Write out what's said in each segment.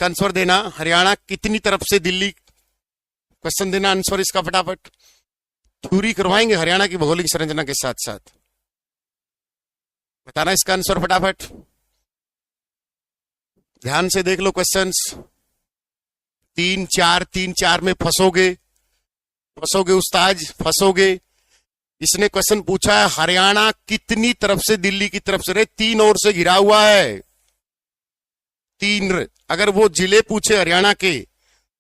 इसका आंसर देना। हरियाणा कितनी तरफ से दिल्ली, क्वेश्चन देना आंसर इसका फटाफट। थ्योरी करवाएंगे हरियाणा की भौगोलिक संरचना के साथ साथ, बताना इसका आंसर फटाफट। ध्यान से देख लो क्वेश्चंस। 3-4 में फंसोगे उस्ताद, फंसोगे। इसने क्वेश्चन पूछा है हरियाणा कितनी तरफ से दिल्ली की तरफ से, रे 3 ओर से घिरा हुआ है। 3, अगर वो जिले पूछे हरियाणा के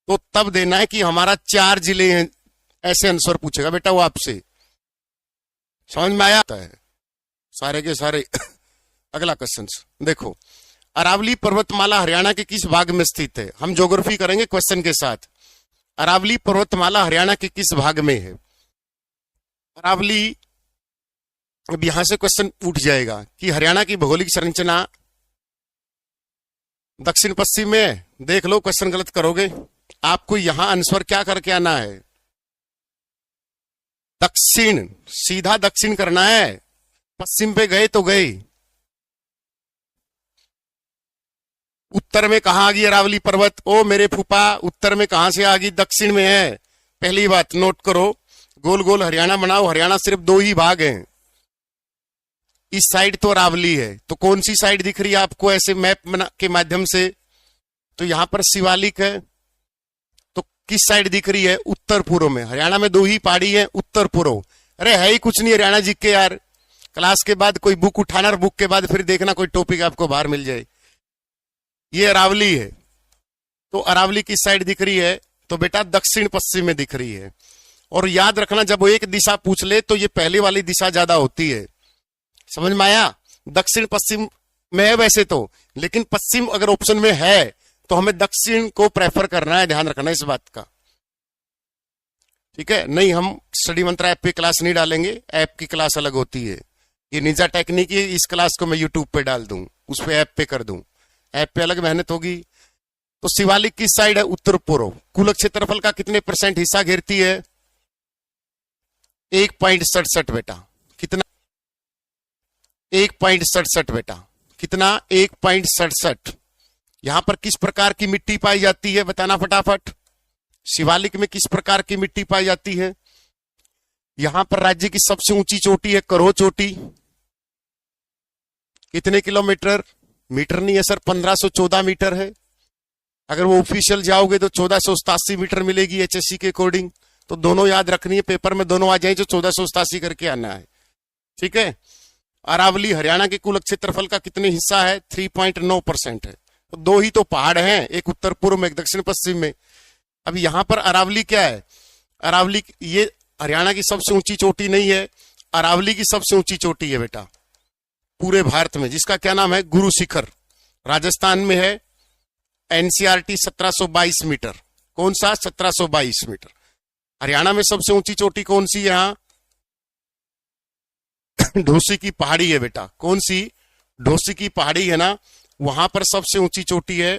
तो तब देना है कि हमारा 4 जिले हैं, ऐसे आंसर पूछेगा बेटा वो आपसे। समझ में आया है सारे के सारे। अगला क्वेश्चन देखो, अरावली पर्वतमाला हरियाणा के किस भाग में स्थित है? हम ज्योग्राफी करेंगे क्वेश्चन के साथ। अरावली पर्वतमाला हरियाणा के किस भाग में है? अरावली, अब यहां से क्वेश्चन उठ जाएगा कि हरियाणा की भौगोलिक संरचना दक्षिण पश्चिम में है। देख लो क्वेश्चन गलत करोगे। आपको यहां आंसर क्या करके आना है? दक्षिण, सीधा दक्षिण करना है। पश्चिम पे गए तो गए। उत्तर में कहां आ गई अरावली पर्वत? ओ मेरे फूफा, उत्तर में कहां से आ गई? दक्षिण में है। पहली बात नोट करो। गोल गोल हरियाणा बनाओ। हरियाणा सिर्फ 2 ही भाग हैं। इस साइड तो अरावली है, तो कौन सी साइड दिख रही है आपको ऐसे मैप के माध्यम से? तो यहां पर शिवालिक है, तो किस साइड दिख रही है? उत्तर पूर्व में। हरियाणा में 2 ही पहाड़ी है, उत्तर पूर्व। अरे है ही कुछ नहीं हरियाणा जी के यार। क्लास के बाद कोई बुक उठाना और बुक के बाद फिर देखना कोई टॉपिक आपको बाहर मिल जाए। ये अरावली है, तो अरावली किस साइड दिख रही है? तो बेटा दक्षिण पश्चिम में दिख रही है। और याद रखना जब वो एक दिशा पूछ ले तो ये पहले वाली दिशा ज्यादा होती है। समझ में आया? दक्षिण पश्चिम में है वैसे तो, लेकिन पश्चिम अगर ऑप्शन में है तो हमें दक्षिण को प्रेफर करना है। ध्यान रखना इस बात का, ठीक है? नहीं, हम स्टडी मंत्रा ऐप पे क्लास नहीं डालेंगे, ऐप की क्लास अलग होती है। ये निंजा टेक्निक है, इस क्लास को मैं यूट्यूब पे डाल दूं, उस पे ऐप पे कर दूं, ऐप पे अलग मेहनत होगी। तो शिवालिक किस साइड है? उत्तर पूर्व। कुल क्षेत्रफल का कितने % हिस्सा घेरती है? 1.67 बेटा। कितना? 1.67 बेटा। कितना? 1.67। यहां पर किस प्रकार की मिट्टी पाई जाती है? बताना फटाफट। शिवालिक में किस प्रकार की मिट्टी पाई जाती है? यहां पर राज्य की सबसे ऊंची चोटी है करोह चोटी। कितने किलोमीटर? मीटर नहीं है सर, 1514 मीटर है। अगर वो ऑफिशियल जाओगे तो 1487 मीटर मिलेगी एचएससी के अकॉर्डिंग। तो दोनों याद रखनी है, पेपर में दोनों आ जाए, जो 1487 करके आना है, ठीक है? अरावली हरियाणा के कुल क्षेत्रफल का कितने हिस्सा है? 3.9% है। तो 2 ही तो पहाड़ हैं, एक उत्तर पूर्व में, एक दक्षिण पश्चिम में। अब यहां पर अरावली क्या है? अरावली ये हरियाणा की सबसे ऊंची चोटी नहीं है, अरावली की सबसे ऊंची चोटी है बेटा पूरे भारत में, जिसका क्या नाम है? गुरु शिखर। राजस्थान में है। NCERT 1722 metre. कौन सा? 1722 मीटर। हरियाणा में सबसे ऊंची चोटी कौन सी? यहां ढोसी की पहाड़ी है बेटा। कौन सी? ढोसी की पहाड़ी है ना, वहां पर सबसे ऊंची चोटी है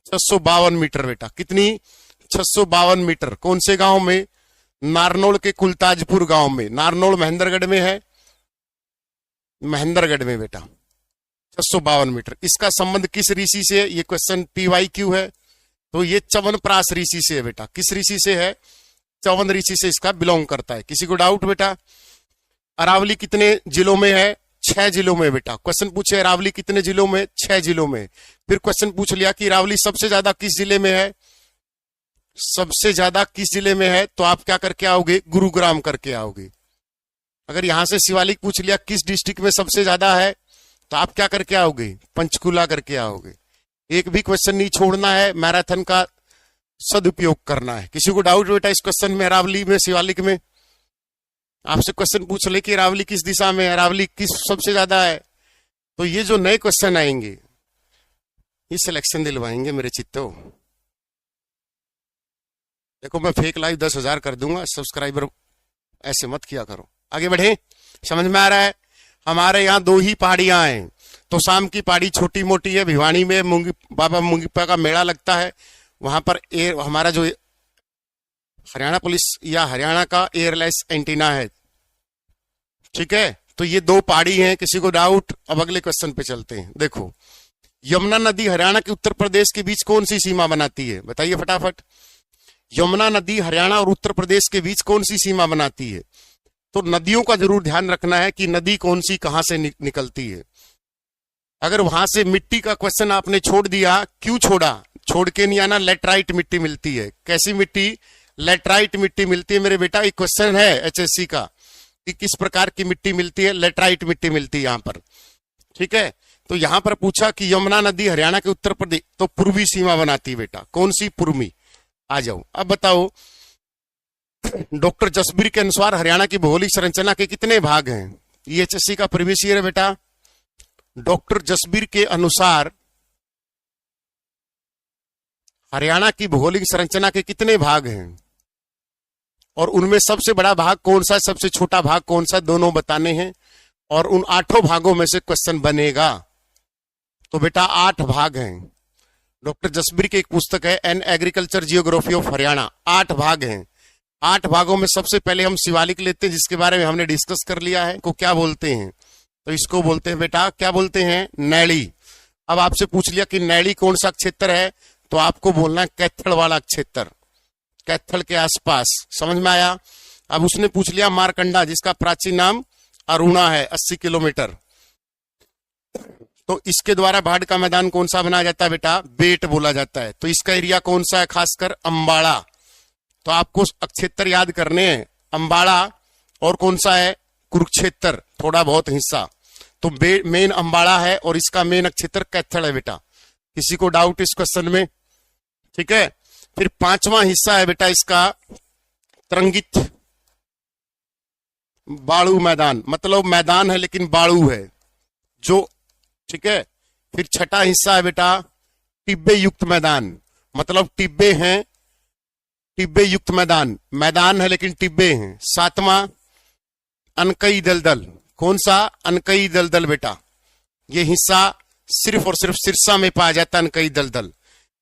652 मीटर बेटा। कितनी? 652 मीटर। कौन से गांव में? नारनौल के कुलताजपुर गांव में। नारनौल महेंद्रगढ़ में है, महेंद्रगढ़ में बेटा। 652 मीटर। इसका संबंध किस ऋषि से है? ये क्वेश्चन PYQ है। तो ये च्यवनप्राश ऋषि से है बेटा। किस ऋषि से है? च्यवन ऋषि से इसका बिलोंग करता है। किसी को डाउट बेटा? अरावली कितने जिलों में है? 6 जिलों में बेटा। क्वेश्चन पूछे अरावली कितने जिलों में? 6 जिलों में। फिर क्वेश्चन पूछ लिया कि अरावली सबसे ज्यादा किस जिले में है? सबसे ज्यादा किस जिले में है? तो आप क्या करके आओगे? गुरुग्राम करके आओगे। अगर यहां से शिवालिक पूछ लिया किस डिस्ट्रिक्ट में सबसे ज्यादा है, तो आप क्या करके आओगे? पंचकुला करके आओगे। एक भी क्वेश्चन नहीं छोड़ना है, मैराथन का सदुपयोग करना है। किसी को डाउट बेटा इस क्वेश्चन में? अरावली में, शिवालिक में आपसे क्वेश्चन पूछ ले कि अरावली किस दिशा में है, अरावली किस सबसे ज्यादा है, तो ये जो नए क्वेश्चन आएंगे ये सिलेक्शन दिलवाएंगे मेरे चित्तो। देखो मैं फेक लाइव 10,000 कर दूंगा, सब्सक्राइबर ऐसे मत किया करो। आगे बढ़े, समझ में आ रहा है? हमारे यहाँ 2 ही पहाड़ियां हैं। तो शाम की पहाड़ी छोटी मोटी है, भिवानी में बाबा मुंगीपा का मेला लगता है, वहां पर हमारा जो हरियाणा पुलिस या हरियाणा का एयरलेस एंटीना है, ठीक है? तो ये 2 पहाड़ी हैं। किसी को डाउट? अब अगले क्वेश्चन पे चलते हैं। देखो यमुना नदी हरियाणा के उत्तर प्रदेश के बीच कौन सी सीमा बनाती है? बताइए फटाफट। यमुना नदी हरियाणा और उत्तर प्रदेश के बीच कौन सी सीमा बनाती है? तो नदियों का जरूर ध्यान रखना है कि नदी कौन सी कहां से निकलती है। अगर वहां से मिट्टी का क्वेश्चन आपने छोड़ दिया, क्यों छोड़ा? छोड़ के नहीं आना, लेटराइट मिट्टी मिलती है। कैसी मिट्टी? लेटराइट मिट्टी मिलती है मेरे बेटा। एक क्वेश्चन है एचएससी का कि किस प्रकार की मिट्टी मिलती है? लेटराइट मिट्टी मिलती है यहां पर। ठीक है, तो यहां पर पूछा कि यमुना नदी हरियाणा के उत्तर प्रदेश, तो पूर्वी सीमा बनाती है बेटा। कौन सी? पूर्वी। आ जाओ, अब बताओ डॉक्टर जसबीर के अनुसार हरियाणा की भौगोलिक संरचना के कितने भाग हैं? ये एचएससी का प्रीवियस ईयर है बेटा। डॉक्टर जसबीर के अनुसार हरियाणा की भौगोलिक संरचना के कितने भाग हैं और उनमें सबसे बड़ा भाग कौन सा, सबसे छोटा भाग कौन सा, दोनों बताने हैं। और उन 8 भागों में से क्वेश्चन बनेगा। तो बेटा 8 भाग हैं। डॉक्टर जसबीर की एक पुस्तक है an agriculture geography of Haryana. 8 भाग हैं। 8 भागों में सबसे पहले हम शिवालिक लेते हैं, जिसके बारे में हमने डिस्कस कर लिया है। को क्या बोलते हैं? तो इसको बोलते हैं बेटा, क्या बोलते हैं? नैली। अब आपसे पूछ लिया कि नैली कौन सा क्षेत्र है, तो आपको बोलना है कैथल वाला क्षेत्र, कैथल के आसपास। समझ में आया? अब उसने पूछ लिया मारकंडा, जिसका प्राचीन नाम अरुणा है, 80 किलोमीटर। तो इसके द्वारा बाढ़ का मैदान कौन सा बनाया जाता है बेटा? बेट बोला जाता है। तो इसका एरिया कौन सा है? खासकर अंबाड़ा। तो आपको क्षेत्र याद करने हैं, अंबाड़ा और कौन सा है? कुरुक्षेत्र, थोड़ा बहुत हिस्सा। तो मेन अंबाड़ा है और इसका मेन क्षेत्र कैथल है बेटा। किसी को डाउट इस क्वेश्चन में? ठीक है, फिर 5वां हिस्सा है बेटा इसका तरंगित बाड़ू मैदान, मतलब मैदान है लेकिन बाड़ू है जो। ठीक है, फिर 6ठा हिस्सा है बेटा टिब्बे युक्त मैदान, मतलब टिब्बे हैं, टिब्बे युक्त मैदान, मैदान है लेकिन टिब्बे हैं। 7वां अनकई दलदल। कौन सा? अनकई दलदल बेटा। ये हिस्सा सिर्फ और सिर्फ सिरसा में पाया जाता है, अनकई दलदल।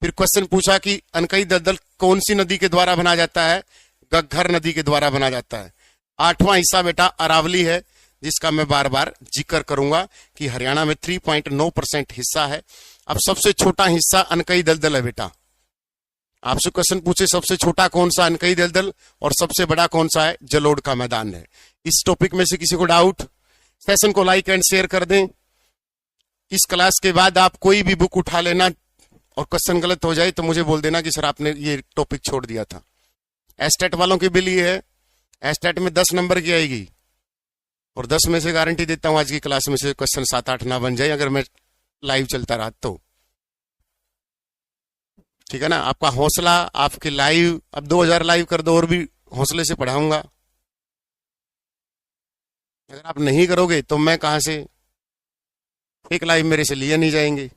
फिर क्वेश्चन पूछा कि अनकई दलदल कौन सी नदी के द्वारा बना जाता है? घग्गर नदी के द्वारा बना जाता है। 8वां हिस्सा बेटा अरावली है, जिसका मैं बार बार जिक्र करूंगा कि हरियाणा में 3.9% हिस्सा है। अब सबसे छोटा हिस्सा अनकई दलदल है बेटा। आपसे क्वेश्चन पूछे सबसे छोटा कौन सा? अनकई दलदल। और सबसे बड़ा कौन सा है? जलोढ़ का मैदान है। इस टॉपिक में से किसी को डाउट? सेशन को लाइक एंड शेयर कर दें। इस क्लास के बाद आप कोई भी बुक उठा लेना और क्वेश्चन गलत हो जाए तो मुझे बोल देना कि सर आपने ये टॉपिक छोड़ दिया था। एस्टेट वालों के बिल ये है, एस्टेट में 10 नंबर की आएगी और 10 में से गारंटी देता हूं आज की क्लास में से क्वेश्चन 7-8 ना बन जाए, अगर मैं लाइव चलता रहा तो। ठीक है ना? आपका हौसला, आपके लाइव, अब 2000 लाइव कर दो और भी हौसले से पढ़ाऊंगा। अगर आप नहीं करोगे तो मैं कहां से, एक लाइव मेरे से लिए नहीं जाएंगे।